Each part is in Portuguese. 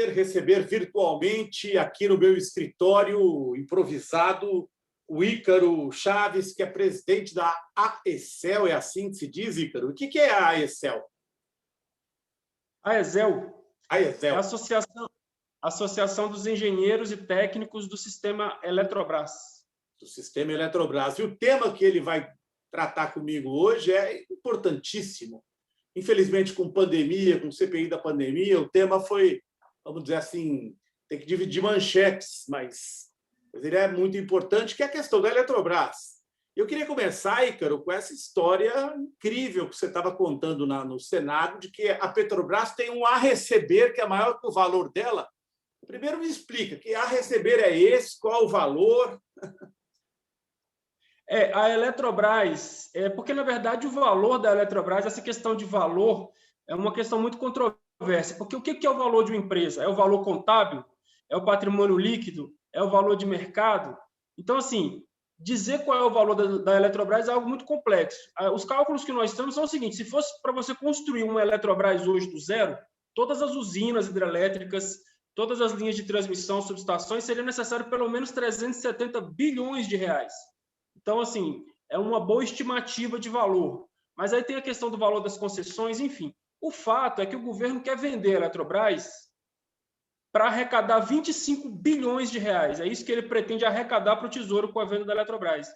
prazer receber virtualmente aqui no meu escritório improvisado o Ícaro Chaves, que é presidente da AECEL, é assim que se diz, Ícaro? O que é a AECEL? A AECEL é a AECEL. Associação dos Engenheiros e Técnicos do Sistema Eletrobras. Do Sistema Eletrobras. E o tema que ele vai tratar comigo hoje é importantíssimo. Infelizmente, com pandemia, com CPI da pandemia, o tema foi, vamos dizer assim, tem que dividir manchetes, mas ele é muito importante, que é a questão da Eletrobras. Eu queria começar, Ícaro, com essa história incrível que você estava contando no Senado, de que a Petrobras tem um a receber que é maior que o valor dela. Primeiro me explica, que a receber é esse, qual o valor? A Eletrobras, porque, na verdade, o valor da Eletrobras, essa questão de valor, é uma questão muito controversa. Porque o que é o valor de uma empresa? É o valor contábil? É o patrimônio líquido? É o valor de mercado? Então, assim, dizer qual é o valor da Eletrobras é algo muito complexo. Os cálculos que nós temos são os seguintes: se fosse para você construir uma Eletrobras hoje do zero, todas as usinas hidrelétricas, todas as linhas de transmissão, subestações, seria necessário pelo menos 370 bilhões de reais. Então, assim, é uma boa estimativa de valor. Mas aí tem a questão do valor das concessões, enfim. O fato é que o governo quer vender a Eletrobras para arrecadar 25 bilhões de reais. É isso que ele pretende arrecadar para o Tesouro com a venda da Eletrobras.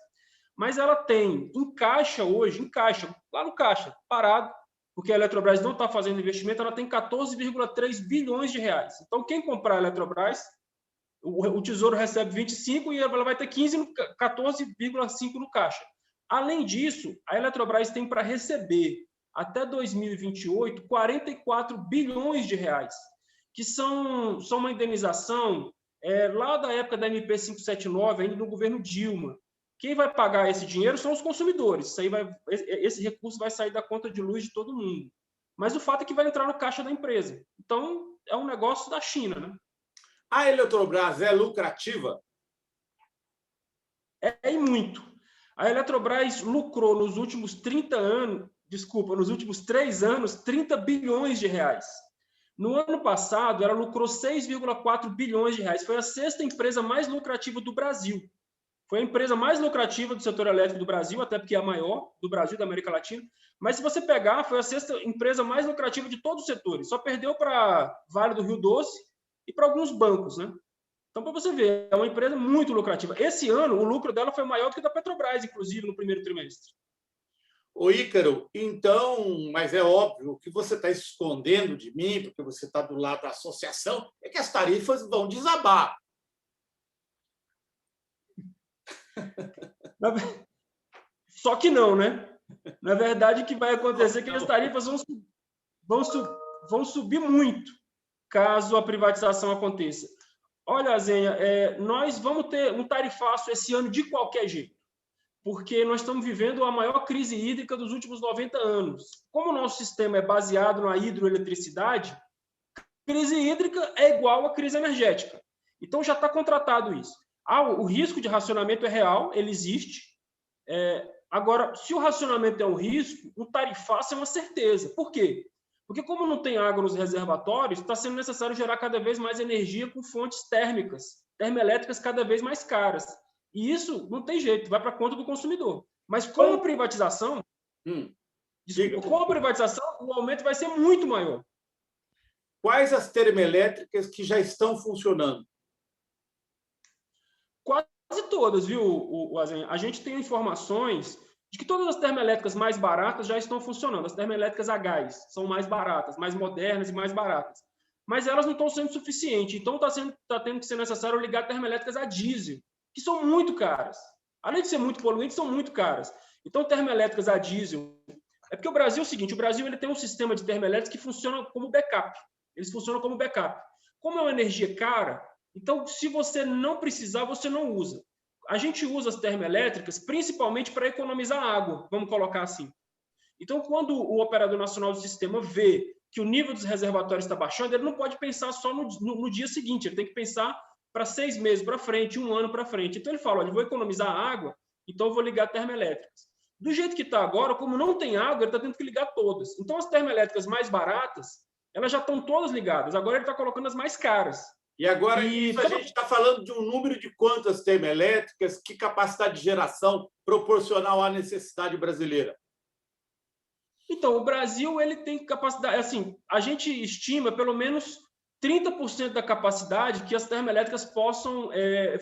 Mas ela tem, lá no caixa, parado, porque a Eletrobras não está fazendo investimento, ela tem 14,3 bilhões de reais. Então, quem comprar a Eletrobras, o Tesouro recebe 25 e ela vai ter 14,5 no caixa. Além disso, a Eletrobras tem para receber, até 2028, 44 bilhões de reais, que são uma indenização lá da época da MP 579, ainda no governo Dilma. Quem vai pagar esse dinheiro são os consumidores. Esse recurso vai sair da conta de luz de todo mundo. Mas o fato é que vai entrar no caixa da empresa. Então, é um negócio da China, né? A Eletrobras é lucrativa? E muito. A Eletrobras lucrou nos últimos 3 anos, 30 bilhões de reais. No ano passado, ela lucrou 6,4 bilhões de reais. Foi a sexta empresa mais lucrativa do Brasil. Foi a empresa mais lucrativa do setor elétrico do Brasil, até porque é a maior do Brasil e da América Latina. Mas se você pegar, foi a sexta empresa mais lucrativa de todos os setores. Só perdeu para Vale do Rio Doce e para alguns bancos, né? Então, para você ver, é uma empresa muito lucrativa. Esse ano, o lucro dela foi maior do que o da Petrobras, inclusive, no primeiro trimestre. Ô, Ícaro, então, mas é óbvio, o que você está escondendo de mim, porque você está do lado da associação, é que as tarifas vão desabar. Só que não, né? Na verdade, o que vai acontecer é que as tarifas vão subir muito, caso a privatização aconteça. Olha, Zenha, nós vamos ter um tarifaço esse ano de qualquer jeito, porque nós estamos vivendo a maior crise hídrica dos últimos 90 anos. Como o nosso sistema é baseado na hidroeletricidade, crise hídrica é igual a crise energética. Então, já está contratado isso. O risco de racionamento é real, ele existe. Agora, se o racionamento é um risco, o tarifaço é uma certeza. Por quê? Porque, como não tem água nos reservatórios, está sendo necessário gerar cada vez mais energia com fontes térmicas, termoelétricas cada vez mais caras. E isso não tem jeito, vai para a conta do consumidor. Mas com a privatização, o aumento vai ser muito maior. Quais as termoelétricas que já estão funcionando? Quase todas, viu, Azen? A gente tem informações de que todas as termoelétricas mais baratas já estão funcionando. As termoelétricas a gás são mais baratas, mais modernas e mais baratas. Mas elas não estão sendo suficientes. Então, está tendo que ser necessário ligar termoelétricas a diesel, que são muito caras. Além de ser muito poluentes, são muito caras. Então, termoelétricas a diesel... É porque o Brasil é o seguinte, o Brasil ele tem um sistema de termoelétricas que funciona como backup. Eles funcionam como backup. Como é uma energia cara, então, se você não precisar, você não usa. A gente usa as termoelétricas principalmente para economizar água, vamos colocar assim. Então, quando o Operador Nacional do Sistema vê que o nível dos reservatórios está baixando, ele não pode pensar só no dia seguinte, ele tem que pensar para 6 meses para frente, 1 ano para frente. Então, ele fala, olha, eu vou economizar água, então eu vou ligar termoelétricas. Do jeito que está agora, como não tem água, ele está tendo que ligar todas. Então, as termoelétricas mais baratas, elas já estão todas ligadas. Agora ele está colocando as mais caras. E agora isso a gente está falando de um número de quantas termoelétricas, que capacidade de geração proporcional à necessidade brasileira? Então, o Brasil ele tem capacidade, assim, a gente estima pelo menos 30% da capacidade que as termoelétricas possam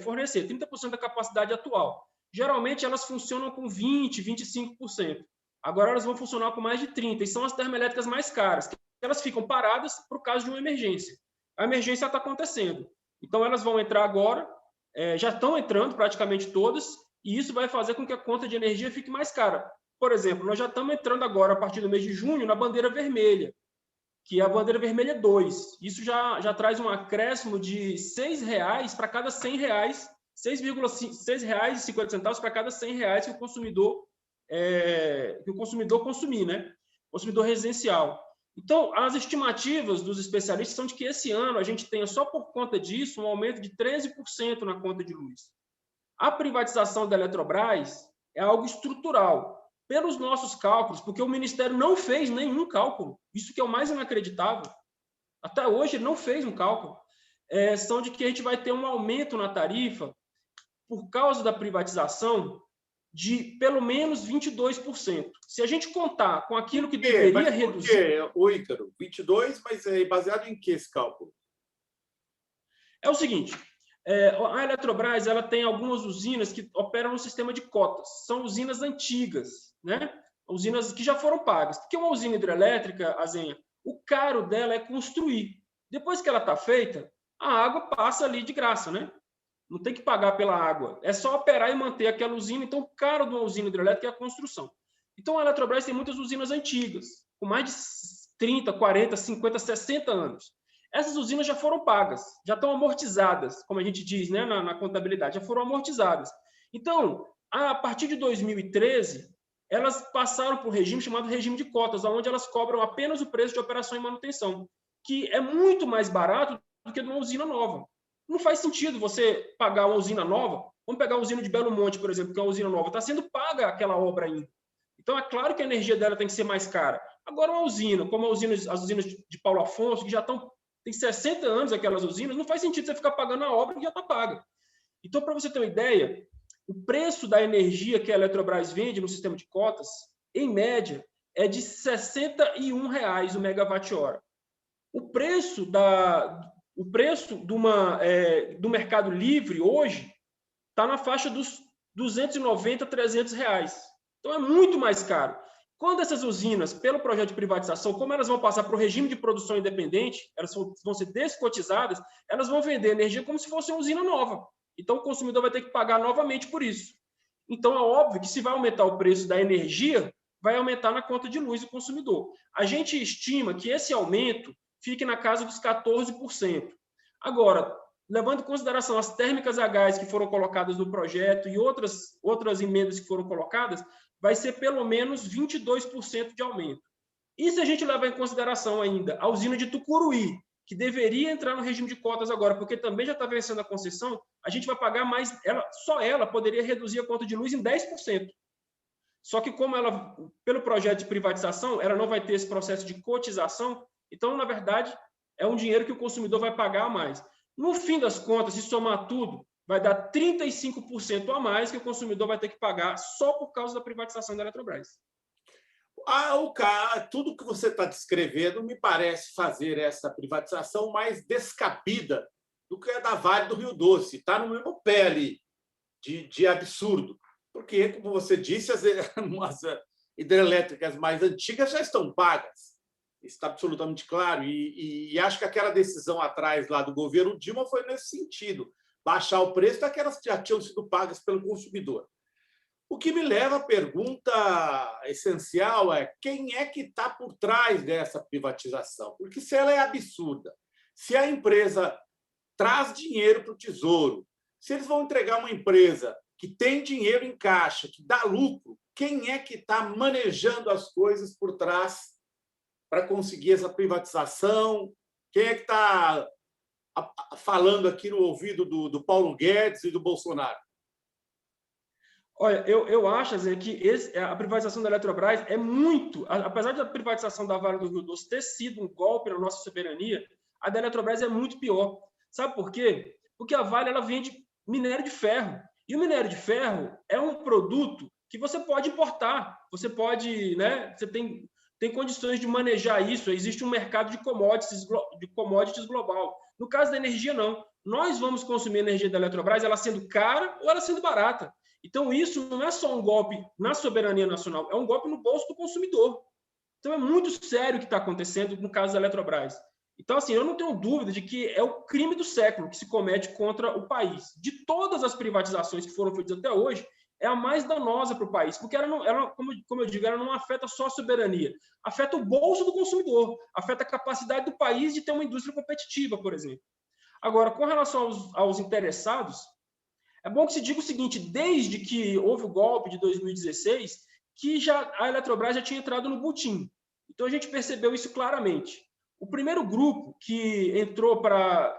fornecer, 30% da capacidade atual. Geralmente elas funcionam com 20%, 25%. Agora elas vão funcionar com mais de 30%, e são as termoelétricas mais caras, que elas ficam paradas por causa de uma emergência. A emergência está acontecendo. Então elas vão entrar agora, já estão entrando praticamente todas, e isso vai fazer com que a conta de energia fique mais cara. Por exemplo, nós já estamos entrando agora, a partir do mês de junho, na bandeira vermelha, que é a bandeira vermelha 2. Isso já traz um acréscimo de R$ 6 para cada R$ 100, R$ 6,50 para cada R$ 100 que o consumidor consumir, né? Consumidor residencial. Então, as estimativas dos especialistas são de que esse ano a gente tenha, só por conta disso, um aumento de 13% na conta de luz. A privatização da Eletrobras é algo estrutural. Pelos nossos cálculos, porque o Ministério não fez nenhum cálculo, isso que é o mais inacreditável. Até hoje ele não fez um cálculo. São de que a gente vai ter um aumento na tarifa por causa da privatização de pelo menos 22%. Se a gente contar com aquilo que deveria reduzir... Por quê, Ícaro? 22%, mas é baseado em que esse cálculo? É o seguinte, a Eletrobras ela tem algumas usinas que operam no sistema de cotas. São usinas antigas, né? Usinas que já foram pagas. Porque uma usina hidrelétrica, Azenha, o caro dela é construir. Depois que ela está feita, a água passa ali de graça, né? Não tem que pagar pela água. É só operar e manter aquela usina. Então, o caro de uma usina hidrelétrica é a construção. Então, a Eletrobras tem muitas usinas antigas, com mais de 30, 40, 50, 60 anos. Essas usinas já foram pagas, já estão amortizadas, como a gente diz, né, na contabilidade, já foram amortizadas. Então, a partir de 2013, elas passaram por um regime chamado regime de cotas, onde elas cobram apenas o preço de operação e manutenção, que é muito mais barato do que de uma usina nova. Não faz sentido você pagar uma usina nova. Vamos pegar a usina de Belo Monte, por exemplo, que é uma usina nova. Está sendo paga aquela obra ainda. Então, é claro que a energia dela tem que ser mais cara. Agora, uma usina, como as usinas de Paulo Afonso, que já tem 60 anos aquelas usinas, não faz sentido você ficar pagando a obra que já está paga. Então, para você ter uma ideia, o preço da energia que a Eletrobras vende no sistema de cotas, em média, é de R$ 61 o megawatt-hora. O preço do mercado livre hoje está na faixa dos 290, 300 reais. Então, é muito mais caro. Quando essas usinas, pelo projeto de privatização, como elas vão passar para o regime de produção independente, elas vão ser descotizadas, elas vão vender energia como se fosse uma usina nova. Então, o consumidor vai ter que pagar novamente por isso. Então, é óbvio que se vai aumentar o preço da energia, vai aumentar na conta de luz do consumidor. A gente estima que esse aumento fique na casa dos 14%. Agora, levando em consideração as térmicas a gás que foram colocadas no projeto e outras emendas que foram colocadas, vai ser pelo menos 22% de aumento. E se a gente levar em consideração ainda a usina de Tucuruí, que deveria entrar no regime de cotas agora, porque também já está vencendo a concessão, a gente vai pagar mais, só ela poderia reduzir a conta de luz em 10%. Só que como ela, pelo projeto de privatização, ela não vai ter esse processo de cotização, então, na verdade, é um dinheiro que o consumidor vai pagar a mais. No fim das contas, se somar tudo, vai dar 35% a mais que o consumidor vai ter que pagar só por causa da privatização da Eletrobras. Tudo que você está descrevendo me parece fazer essa privatização mais descabida do que a da Vale do Rio Doce. Está no mesmo pé ali de absurdo. Porque, como você disse, as hidrelétricas mais antigas já estão pagas. Isso está absolutamente claro. E acho que aquela decisão atrás lá do governo Dilma foi nesse sentido. Baixar o preço daquelas que já tinham sido pagas pelo consumidor. O que me leva à pergunta essencial é quem é que está por trás dessa privatização? Porque se ela é absurda, se a empresa traz dinheiro para o Tesouro, se eles vão entregar uma empresa que tem dinheiro em caixa, que dá lucro, quem é que está manejando as coisas por trás para conseguir essa privatização? Quem é que está falando aqui no ouvido do Paulo Guedes e do Bolsonaro? Olha, eu acho, Zé, que a privatização da Eletrobras é muito, apesar da privatização da Vale do Rio Doce ter sido um golpe na nossa soberania, a da Eletrobras é muito pior. Sabe por quê? Porque a Vale ela vende minério de ferro. E o minério de ferro é um produto que você pode importar, você pode, né? Você tem condições de manejar isso, existe um mercado de commodities global. No caso da energia, não. Nós vamos consumir energia da Eletrobras, ela sendo cara ou ela sendo barata. Então, isso não é só um golpe na soberania nacional, é um golpe no bolso do consumidor. Então, é muito sério o que está acontecendo no caso da Eletrobras. Então, assim, eu não tenho dúvida de que é o crime do século que se comete contra o país. De todas as privatizações que foram feitas até hoje, é a mais danosa para o país, porque como eu digo, ela não afeta só a soberania, afeta o bolso do consumidor, afeta a capacidade do país de ter uma indústria competitiva, por exemplo. Agora, com relação aos interessados, é bom que se diga o seguinte, desde que houve o golpe de 2016, que a Eletrobras já tinha entrado no butim. Então, a gente percebeu isso claramente. O primeiro grupo que entrou para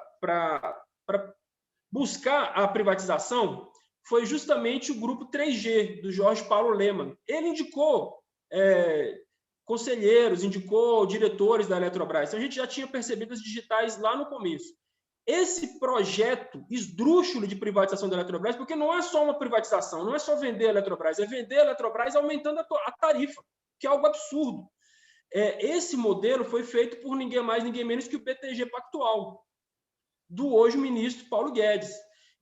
buscar a privatização foi justamente o grupo 3G, do Jorge Paulo Lemann. Ele indicou conselheiros, indicou diretores da Eletrobras. Então, a gente já tinha percebido as digitais lá no começo. Esse projeto esdrúxulo de privatização da Eletrobras, porque não é só uma privatização, não é só vender a Eletrobras, é vender a Eletrobras aumentando a tarifa, que é algo absurdo. Esse modelo foi feito por ninguém mais, ninguém menos que o BTG Pactual, do hoje ministro Paulo Guedes.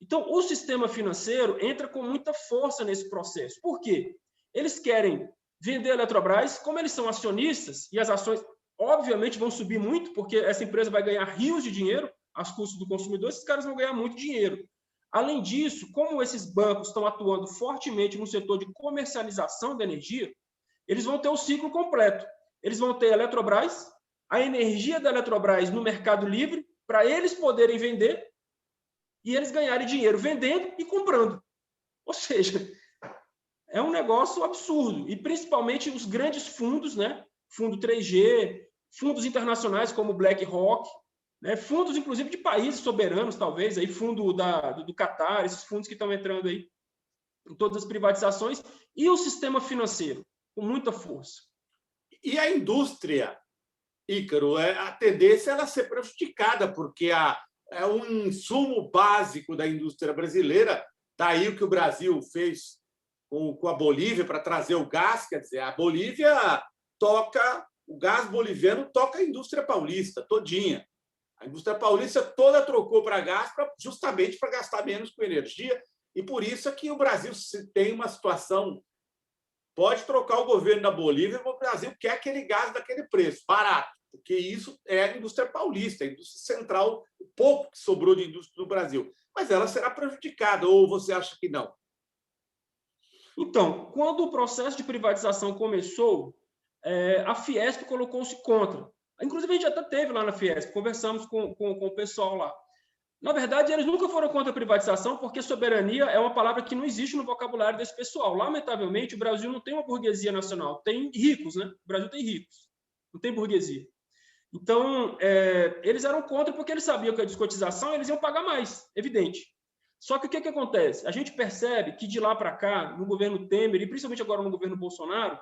Então, o sistema financeiro entra com muita força nesse processo. Por quê? Eles querem vender a Eletrobras, como eles são acionistas, e as ações, obviamente, vão subir muito, porque essa empresa vai ganhar rios de dinheiro, às custas do consumidor, esses caras vão ganhar muito dinheiro. Além disso, como esses bancos estão atuando fortemente no setor de comercialização da energia, eles vão ter o ciclo completo. Eles vão ter a Eletrobras, a energia da Eletrobras no mercado livre, para eles poderem vender e eles ganharem dinheiro vendendo e comprando. Ou seja, é um negócio absurdo. E principalmente os grandes fundos, né? Fundo 3G, fundos internacionais como o BlackRock, né? Fundos, inclusive, de países soberanos, talvez, aí, fundo do Catar, esses fundos que estão entrando aí em todas as privatizações, e o sistema financeiro, com muita força. E a indústria, Ícaro, a tendência é ela ser prejudicada, porque é um insumo básico da indústria brasileira. Daí o que o Brasil fez com a Bolívia para trazer o gás, quer dizer, a Bolívia toca, o gás boliviano toca a indústria paulista todinha. A indústria paulista toda trocou para gás justamente para gastar menos com energia, e por isso é que o Brasil tem uma situação. Pode trocar o governo da Bolívia, mas o Brasil quer aquele gás daquele preço, barato, porque isso é a indústria paulista, a indústria central, o pouco que sobrou de indústria do Brasil. Mas ela será prejudicada, ou você acha que não? Então, quando o processo de privatização começou, a Fiesp colocou-se contra. Inclusive, a gente até teve lá na Fiesp, conversamos com o pessoal lá. Na verdade, eles nunca foram contra a privatização, porque soberania é uma palavra que não existe no vocabulário desse pessoal. Lamentavelmente, o Brasil não tem uma burguesia nacional. Tem ricos, né? O Brasil tem ricos, não tem burguesia. Então, eles eram contra porque eles sabiam que a descotização eles iam pagar mais, evidente. Só que o que acontece? A gente percebe que de lá para cá, no governo Temer, e principalmente agora no governo Bolsonaro,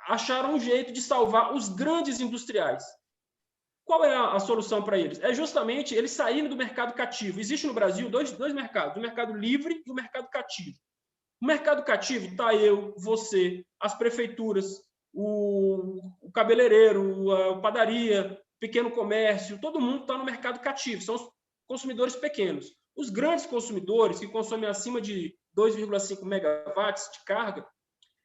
acharam um jeito de salvar os grandes industriais. Qual é a solução para eles? É justamente eles saírem do mercado cativo. Existe no Brasil dois mercados, o mercado livre e o mercado cativo. O mercado cativo está eu, você, as prefeituras, o cabeleireiro, a padaria, pequeno comércio, todo mundo está no mercado cativo, são os consumidores pequenos. Os grandes consumidores, que consomem acima de 2,5 megawatts de carga,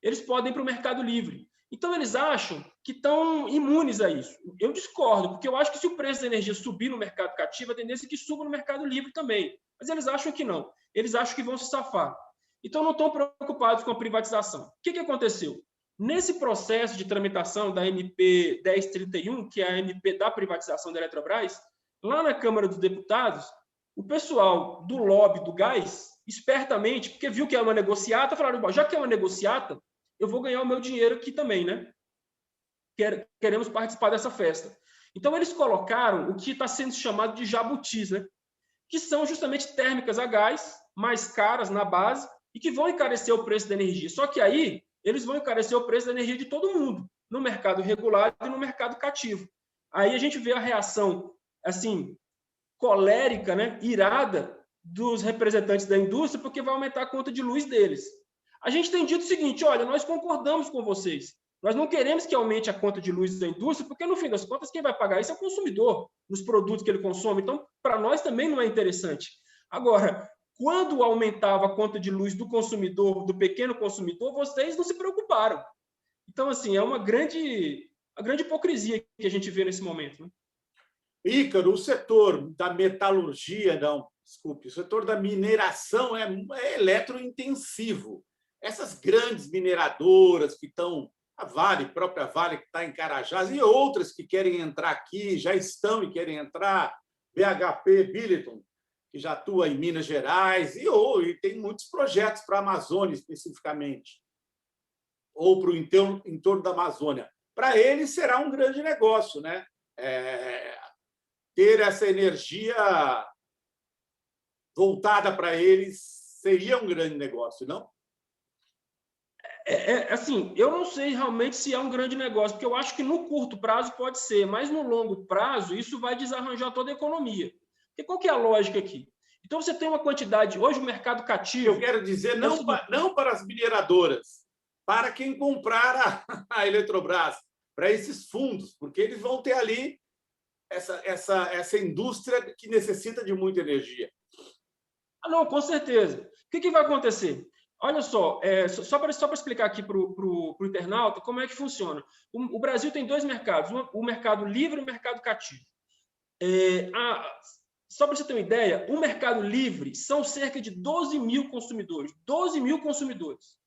eles podem ir para o mercado livre. Então, eles acham que estão imunes a isso. Eu discordo, porque eu acho que se o preço da energia subir no mercado cativo, a tendência é que suba no mercado livre também. Mas eles acham que não. Eles acham que vão se safar. Então, não estão preocupados com a privatização. O que aconteceu? Nesse processo de tramitação da MP 1031, que é a MP da privatização da Eletrobras, lá na Câmara dos Deputados, o pessoal do lobby do gás, espertamente, porque viu que é uma negociata, falaram, já que é uma negociata, eu vou ganhar o meu dinheiro aqui também, né? Queremos participar dessa festa. Então, eles colocaram o que está sendo chamado de jabutis, né? Que são justamente térmicas a gás, mais caras na base e que vão encarecer o preço da energia. Só que aí eles vão encarecer o preço da energia de todo mundo, no mercado regulado e no mercado cativo. Aí a gente vê a reação assim colérica, né, irada dos representantes da indústria, porque vai aumentar a conta de luz deles. A gente tem dito o seguinte: olha, nós concordamos com vocês. Nós não queremos que aumente a conta de luz da indústria, porque, no fim das contas, quem vai pagar isso é o consumidor, nos produtos que ele consome. Então, para nós também não é interessante. Agora, quando aumentava a conta de luz do consumidor, do pequeno consumidor, vocês não se preocuparam. Então, assim, é uma grande hipocrisia que a gente vê nesse momento, né? Ícaro, o setor da metalurgia, não, desculpe, o setor da mineração é eletrointensivo. Essas grandes mineradoras que estão, a Vale, própria Vale, que está em Carajás, e outras que querem entrar aqui, já estão e querem entrar, BHP Billiton, que já atua em Minas Gerais, e tem muitos projetos para a Amazônia, especificamente, ou para o entorno da Amazônia. Para eles será um grande negócio, né? Ter essa energia voltada para eles seria um grande negócio, não? Assim, eu não sei realmente se é um grande negócio, porque eu acho que no curto prazo pode ser, mas no longo prazo isso vai desarranjar toda a economia. Porque qual que é a lógica aqui? Então você tem uma quantidade, hoje o mercado cativo... Eu quero dizer, não para as mineradoras, para quem comprar a Eletrobras, para esses fundos, porque eles vão ter ali essa indústria que necessita de muita energia. Não, com certeza. O que vai acontecer? Olha só, só para explicar aqui para o internauta como é que funciona. O Brasil tem dois mercados, o mercado livre e o mercado cativo. Só para você ter uma ideia, o mercado livre são cerca de 12 mil consumidores. 12 mil consumidores.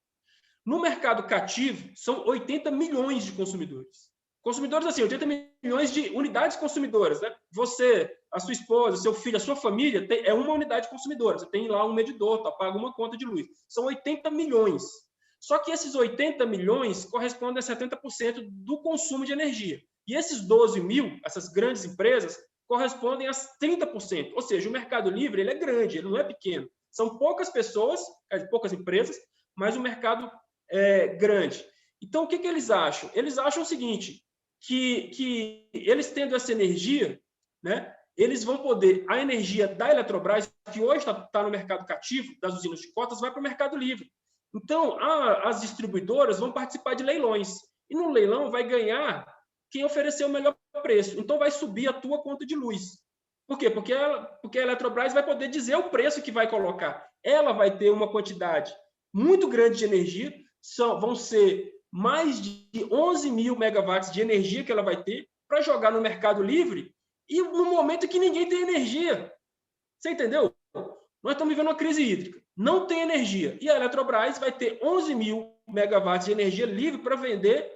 No mercado cativo, são 80 milhões de consumidores. Consumidores, assim, 80 milhões de unidades consumidoras, né? Você, a sua esposa, seu filho, a sua família é uma unidade consumidora. Você tem lá um medidor, paga uma conta de luz. São 80 milhões. Só que esses 80 milhões correspondem a 70% do consumo de energia. E esses 12 mil, essas grandes empresas, correspondem a 30%. Ou seja, o mercado livre ele é grande, ele não é pequeno. São poucas pessoas, poucas empresas, mas o mercado é grande. Então, o que eles acham? Eles acham o seguinte, que eles tendo essa energia, né, eles vão poder, a energia da Eletrobras, que hoje está no mercado cativo, das usinas de cotas, vai para o mercado livre. Então, as distribuidoras vão participar de leilões. E no leilão vai ganhar quem oferecer o melhor preço. Então, vai subir a tua conta de luz. Por quê? Porque a Eletrobras vai poder dizer o preço que vai colocar. Ela vai ter uma quantidade muito grande de energia, vão ser mais de 11 mil megawatts de energia que ela vai ter para jogar no mercado livre e no momento que ninguém tem energia. Você entendeu? Nós estamos vivendo uma crise hídrica. Não tem energia. E a Eletrobras vai ter 11 mil megawatts de energia livre para vender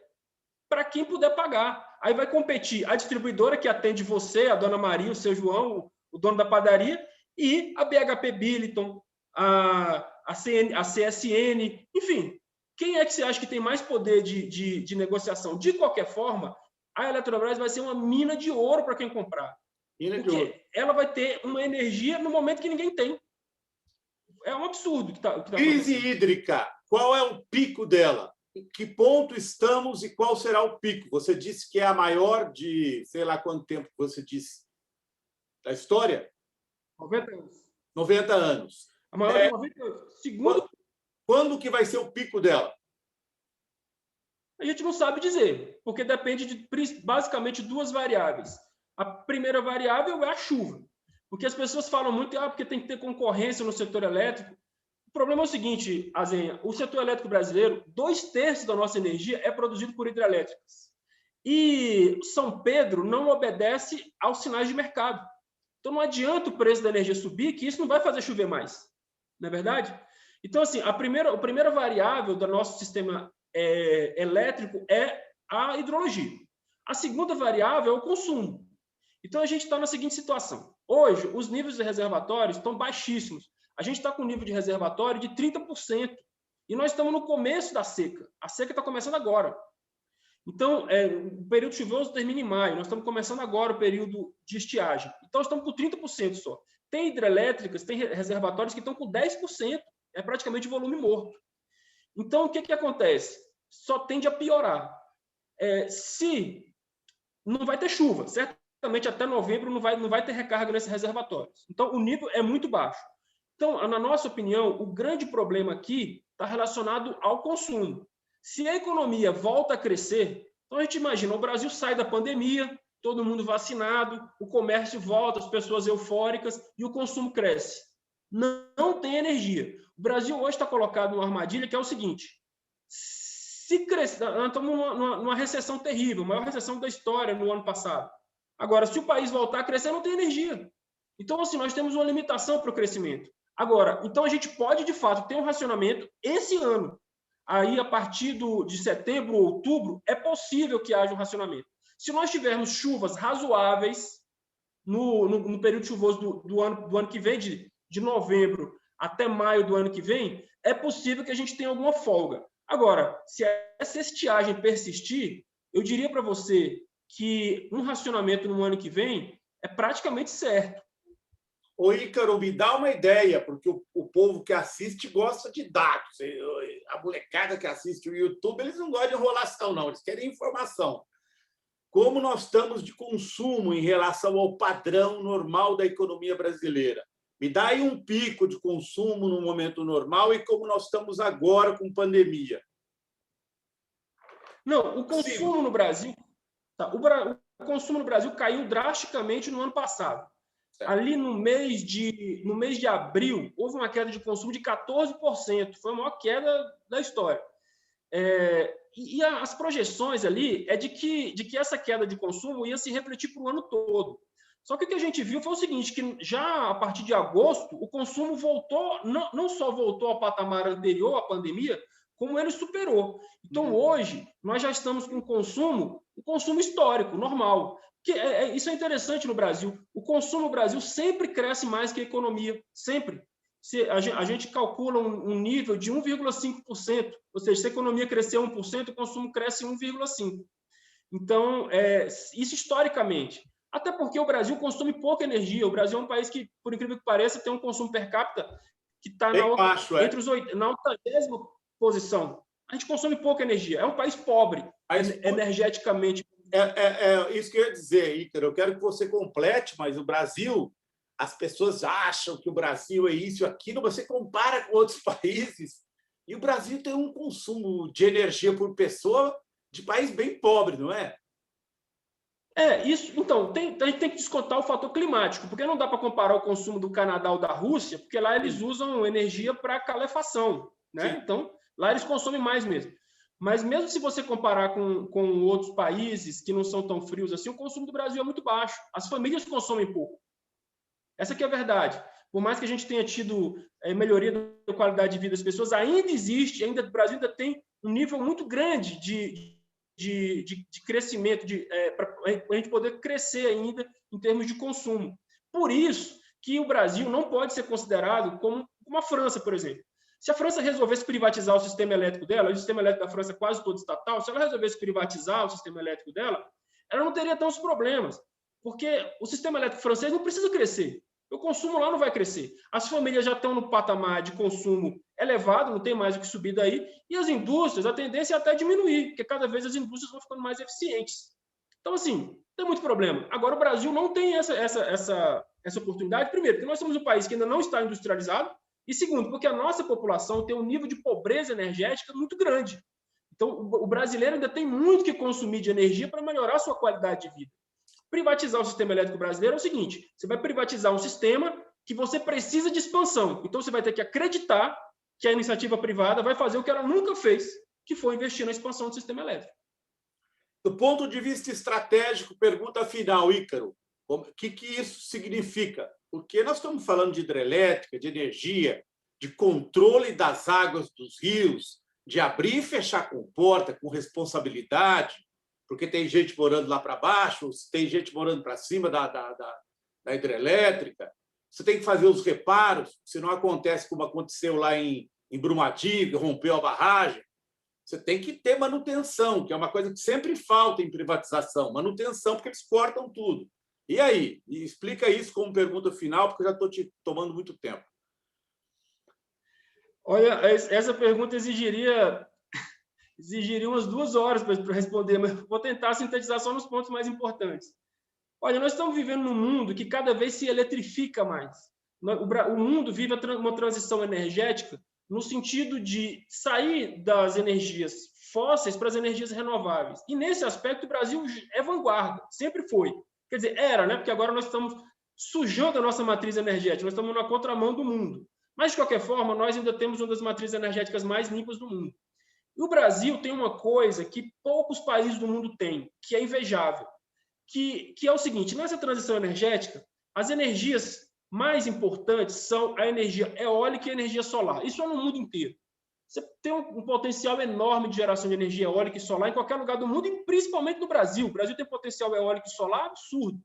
para quem puder pagar. Aí vai competir a distribuidora que atende você, a dona Maria, o seu João, o dono da padaria, e a BHP Billiton, a CSN, enfim. Quem é que você acha que tem mais poder de negociação? De qualquer forma, a Eletrobras vai ser uma mina de ouro para quem comprar. Porque ela vai ter uma energia no momento que ninguém tem. É um absurdo que tá Crise hídrica, qual é o pico dela? Em que ponto estamos e qual será o pico? Você disse que é a maior de, sei lá quanto tempo você disse, da história? 90 anos. 90 anos. A maior de 90 anos. Segundo... Quando que vai ser o pico dela? A gente não sabe dizer, porque depende de basicamente duas variáveis. A primeira variável é a chuva, porque as pessoas falam muito porque tem que ter concorrência no setor elétrico. O problema é o seguinte, Azenha, o setor elétrico brasileiro, 2/3 da nossa energia é produzido por hidrelétricas. E São Pedro não obedece aos sinais de mercado. Então não adianta o preço da energia subir, que isso não vai fazer chover mais. Não é verdade? Então, assim, a primeira variável do nosso sistema elétrico é a hidrologia. A segunda variável é o consumo. Então, a gente está na seguinte situação. Hoje, os níveis de reservatórios estão baixíssimos. A gente está com um nível de reservatório de 30%. E nós estamos no começo da seca. A seca está começando agora. Então, o período chuvoso termina em maio. Nós estamos começando agora o período de estiagem. Então, estamos com 30% só. Tem hidrelétricas, tem reservatórios que estão com 10%, é praticamente volume morto. Então, o que acontece? Só tende a piorar. Se não vai ter chuva, certamente até novembro não vai ter recarga nesses reservatórios. Então, o nível é muito baixo. Então, na nossa opinião, o grande problema aqui está relacionado ao consumo. Se a economia volta a crescer, então a gente imagina, o Brasil sai da pandemia, todo mundo vacinado, o comércio volta, as pessoas eufóricas e o consumo cresce. Não tem energia. O Brasil hoje está colocado numa armadilha que é o seguinte: se crescer, nós estamos numa recessão terrível, a maior recessão da história no ano passado. Agora, se o país voltar a crescer, não tem energia. Então, assim, nós temos uma limitação para o crescimento. Agora, então a gente pode, de fato, ter um racionamento esse ano. Aí, a partir de setembro ou outubro, é possível que haja um racionamento. Se nós tivermos chuvas razoáveis no período chuvoso do ano que vem, de novembro até maio do ano que vem, é possível que a gente tenha alguma folga. Agora, se essa estiagem persistir, eu diria para você que um racionamento no ano que vem é praticamente certo. Ô, Ícaro, me dá uma ideia, porque o povo que assiste gosta de dados. A molecada que assiste o YouTube, eles não gostam de enrolação, não. Eles querem informação. Como nós estamos de consumo em relação ao padrão normal da economia brasileira? Me dá aí um pico de consumo no momento normal e como nós estamos agora com pandemia. Não, o consumo no Brasil... Tá, o consumo no Brasil caiu drasticamente no ano passado. Certo. Ali no mês de abril, houve uma queda de consumo de 14%. Foi a maior queda da história. E as projeções ali é de que essa queda de consumo ia se refletir para o ano todo. Só que o que a gente viu foi o seguinte, que já a partir de agosto, o consumo voltou, não só voltou ao patamar anterior à pandemia, como ele superou. Então, hoje, nós já estamos com um consumo histórico, normal. Isso é interessante no Brasil. O consumo no Brasil sempre cresce mais que a economia, sempre. A gente calcula um nível de 1,5%, ou seja, se a economia crescer 1%, o consumo cresce 1,5%. Então, isso historicamente. Até porque o Brasil consome pouca energia. O Brasil é um país que, por incrível que pareça, tem um consumo per capita que está na 80ª posição. A gente consome pouca energia. É um país pobre, energeticamente. Isso que eu ia dizer, Ícaro. Eu quero que você complete, mas o Brasil, as pessoas acham que o Brasil é isso e aquilo, você compara com outros países, e o Brasil tem um consumo de energia por pessoa de país bem pobre, não é? Isso. Então, a gente tem que descontar o fator climático, porque não dá para comparar o consumo do Canadá ou da Rússia, porque lá eles usam energia para calefação, né? Sim. Então, lá eles consomem mais mesmo. Mas mesmo se você comparar com outros países que não são tão frios assim, o consumo do Brasil é muito baixo. As famílias consomem pouco. Essa que é a verdade. Por mais que a gente tenha tido melhoria da qualidade de vida das pessoas, ainda existe, o Brasil ainda tem um nível muito grande de crescimento, para a gente poder crescer ainda em termos de consumo. Por isso que o Brasil não pode ser considerado como a França, por exemplo. Se a França resolvesse privatizar o sistema elétrico dela, o sistema elétrico da França é quase todo estatal, se ela resolvesse privatizar o sistema elétrico dela, ela não teria tantos problemas, porque o sistema elétrico francês não precisa crescer. O consumo lá não vai crescer. As famílias já estão no patamar de consumo elevado, não tem mais o que subir daí, e as indústrias, a tendência é até diminuir, porque cada vez as indústrias vão ficando mais eficientes. Então, assim, tem muito problema. Agora, o Brasil não tem essa oportunidade, primeiro, porque nós somos um país que ainda não está industrializado, e segundo, porque a nossa população tem um nível de pobreza energética muito grande. Então, o brasileiro ainda tem muito que consumir de energia para melhorar a sua qualidade de vida. Privatizar o sistema elétrico brasileiro é o seguinte: você vai privatizar um sistema que você precisa de expansão. Então, você vai ter que acreditar que a iniciativa privada vai fazer o que ela nunca fez, que foi investir na expansão do sistema elétrico. Do ponto de vista estratégico, pergunta final, Ícaro. O que isso significa? Porque nós estamos falando de hidrelétrica, de energia, de controle das águas dos rios, de abrir e fechar comporta com responsabilidade, porque tem gente morando lá para baixo, tem gente morando para cima da hidrelétrica. Você tem que fazer os reparos, se não acontece como aconteceu lá em Brumadinho, que rompeu a barragem. Você tem que ter manutenção, que é uma coisa que sempre falta em privatização, manutenção, porque eles cortam tudo. E aí? E explica isso como pergunta final, porque eu já estou te tomando muito tempo. Olha, essa pergunta exigiria umas 2 horas para responder, mas vou tentar sintetizar só nos pontos mais importantes. Olha, nós estamos vivendo num mundo que cada vez se eletrifica mais. O mundo vive uma transição energética no sentido de sair das energias fósseis para as energias renováveis. E, nesse aspecto, o Brasil é vanguarda, sempre foi. Quer dizer, era, né? Porque agora nós estamos sujando a nossa matriz energética, nós estamos na contramão do mundo. Mas, de qualquer forma, nós ainda temos uma das matrizes energéticas mais limpas do mundo. E o Brasil tem uma coisa que poucos países do mundo têm, que é invejável, que é o seguinte: nessa transição energética, as energias mais importantes são a energia eólica e a energia solar. Isso é no mundo inteiro. Você tem um potencial enorme de geração de energia eólica e solar em qualquer lugar do mundo, e principalmente no Brasil. O Brasil tem potencial eólico e solar absurdo.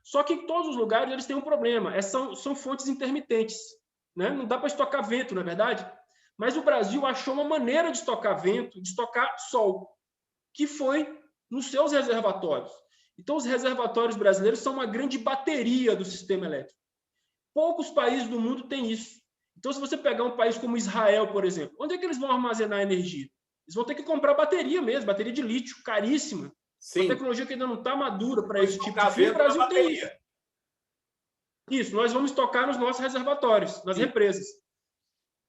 Só que em todos os lugares eles têm um problema: são fontes intermitentes. Né? Não dá para estocar vento, não é verdade? Mas o Brasil achou uma maneira de estocar vento, de estocar sol, que foi nos seus reservatórios. Então, os reservatórios brasileiros são uma grande bateria do sistema elétrico. Poucos países do mundo têm isso. Então, se você pegar um país como Israel, por exemplo, onde é que eles vão armazenar energia? Eles vão ter que comprar bateria mesmo, bateria de lítio, caríssima. Sim. Uma tecnologia que ainda não está madura para esse tipo de fim. O Brasil tem isso. Isso, nós vamos tocar nos nossos reservatórios, nas represas.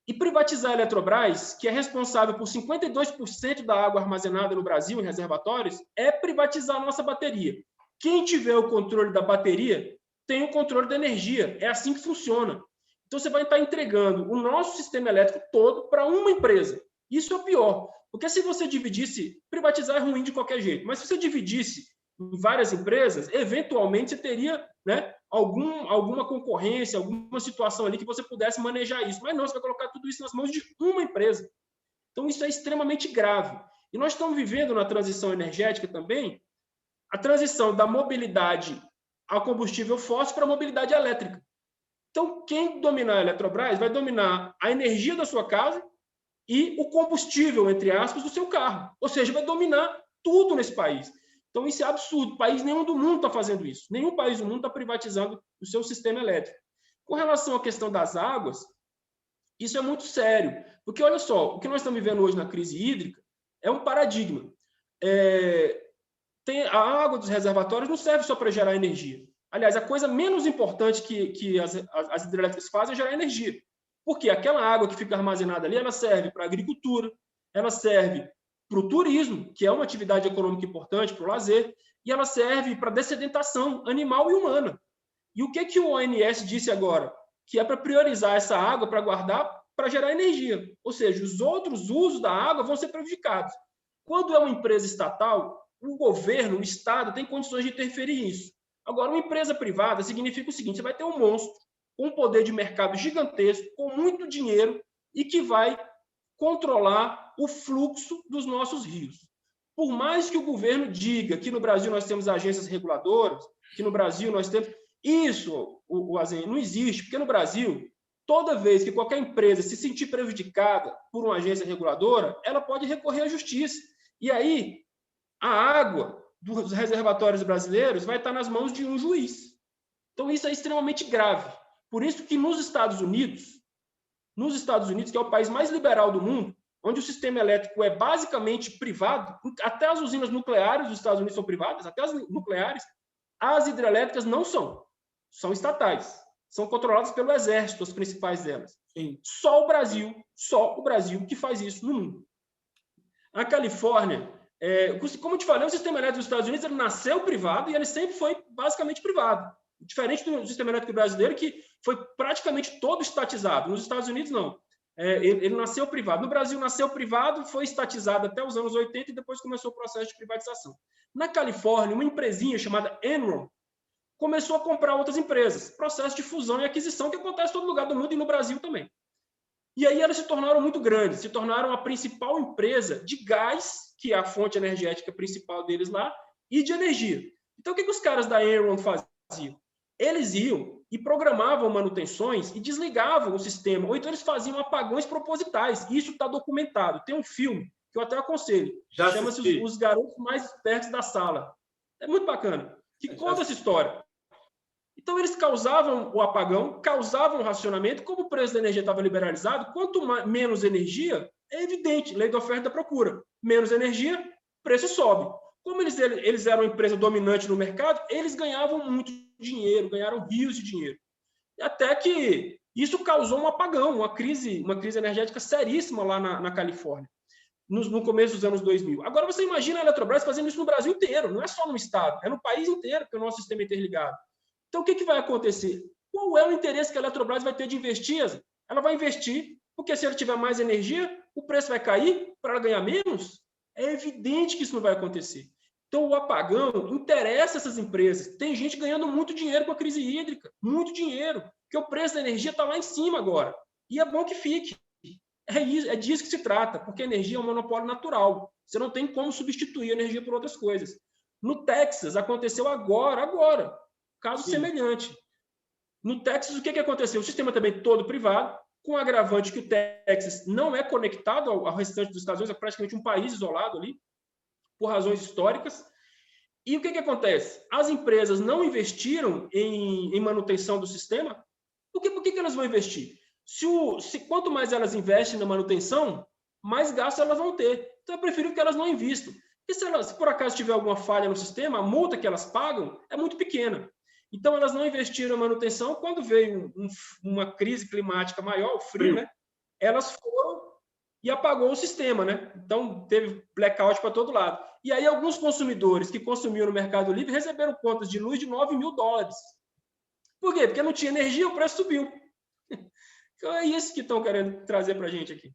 E privatizar a Eletrobras, que é responsável por 52% da água armazenada no Brasil em reservatórios, é privatizar a nossa bateria. Quem tiver o controle da bateria tem o controle da energia. É assim que funciona. Então, você vai estar entregando o nosso sistema elétrico todo para uma empresa. Isso é o pior. Porque se você dividisse, privatizar é ruim de qualquer jeito, mas se você dividisse em várias empresas, eventualmente você teria, né, alguma concorrência, alguma situação ali que você pudesse manejar isso. Mas não, você vai colocar tudo isso nas mãos de uma empresa. Então, isso é extremamente grave. E nós estamos vivendo na transição energética também a transição da mobilidade ao combustível fóssil para a mobilidade elétrica. Então, quem dominar a Eletrobras vai dominar a energia da sua casa e o combustível, entre aspas, do seu carro. Ou seja, vai dominar tudo nesse país. Então, isso é absurdo. País nenhum do mundo está fazendo isso. Nenhum país do mundo está privatizando o seu sistema elétrico. Com relação à questão das águas, isso é muito sério. Porque, olha só, o que nós estamos vivendo hoje na crise hídrica é um paradigma. A água dos reservatórios não serve só para gerar energia. Aliás, a coisa menos importante que as hidrelétricas fazem é gerar energia. Porque aquela água que fica armazenada ali, ela serve para a agricultura, ela serve para o turismo, que é uma atividade econômica importante, para o lazer, e ela serve para a dessedentação animal e humana. E o que o ONS disse agora? Que é para priorizar essa água, para guardar, para gerar energia. Ou seja, os outros usos da água vão ser prejudicados. Quando é uma empresa estatal, o governo, o Estado, tem condições de interferir nisso. Agora, uma empresa privada significa o seguinte: você vai ter um monstro com um poder de mercado gigantesco, com muito dinheiro, e que vai controlar o fluxo dos nossos rios. Por mais que o governo diga que no Brasil nós temos agências reguladoras, que no Brasil nós temos... Isso, não existe, porque no Brasil, toda vez que qualquer empresa se sentir prejudicada por uma agência reguladora, ela pode recorrer à justiça. E aí, a água dos reservatórios brasileiros vai estar nas mãos de um juiz. Então, isso é extremamente grave. Por isso que nos Estados Unidos, que é o país mais liberal do mundo, onde o sistema elétrico é basicamente privado, até as usinas nucleares dos Estados Unidos são privadas, até as nucleares, as hidrelétricas não são estatais, são controladas pelo exército, as principais delas. Sim. Só o Brasil que faz isso no mundo. A Califórnia, como eu te falei, o sistema elétrico dos Estados Unidos ele nasceu privado e ele sempre foi basicamente privado. Diferente do sistema elétrico brasileiro, que foi praticamente todo estatizado. Nos Estados Unidos, não. Ele nasceu privado. No Brasil, nasceu privado, foi estatizado até os anos 80 e depois começou o processo de privatização. Na Califórnia, uma empresinha chamada Enron começou a comprar outras empresas. Processo de fusão e aquisição que acontece em todo lugar do mundo e no Brasil também. E aí elas se tornaram muito grandes, se tornaram a principal empresa de gás, que é a fonte energética principal deles lá, e de energia. Então, o que os caras da Enron faziam? Eles iam e programavam manutenções e desligavam o sistema, ou então eles faziam apagões propositais. Isso está documentado. Tem um filme que eu até aconselho, chama-se Os Garotos Mais Espertos da Sala. É muito bacana, que conta essa história. Então, eles causavam o apagão, causavam o racionamento. Como o preço da energia estava liberalizado, quanto menos energia, é evidente, lei da oferta e da procura. Menos energia, preço sobe. Como eles eram uma empresa dominante no mercado, eles ganhavam muito dinheiro, ganharam rios de dinheiro. Até que isso causou um apagão, uma crise energética seríssima lá na Califórnia, no começo dos anos 2000. Agora, você imagina a Eletrobras fazendo isso no Brasil inteiro, não é só no estado, é no país inteiro, porque o nosso sistema é interligado. Então, o que vai acontecer? Qual é o interesse que a Eletrobras vai ter de investir? Ela vai investir, porque se ela tiver mais energia, o preço vai cair para ela ganhar menos? É evidente que isso não vai acontecer. Então, o apagão interessa essas empresas. Tem gente ganhando muito dinheiro com a crise hídrica, muito dinheiro, porque o preço da energia está lá em cima agora. E é bom que fique. É disso que se trata, porque a energia é um monopólio natural. Você não tem como substituir a energia por outras coisas. No Texas, aconteceu agora, caso semelhante. No Texas, o que aconteceu? O sistema também todo privado, com o agravante que o Texas não é conectado ao restante dos Estados Unidos, é praticamente um país isolado ali, por razões históricas. E o que acontece? As empresas não investiram em manutenção do sistema. Por que elas vão investir? Quanto mais elas investem na manutenção, mais gasto elas vão ter. Então, eu prefiro que elas não invistam. E se por acaso tiver alguma falha no sistema, a multa que elas pagam é muito pequena. Então, elas não investiram em manutenção. Quando veio uma crise climática maior, o frio, né? Elas foram e apagou o sistema, né? Então, teve blackout para todo lado. E aí, alguns consumidores que consumiam no Mercado Livre receberam contas de luz de $9.000. Por quê? Porque não tinha energia, o preço subiu. Então, é isso que estão querendo trazer para a gente aqui.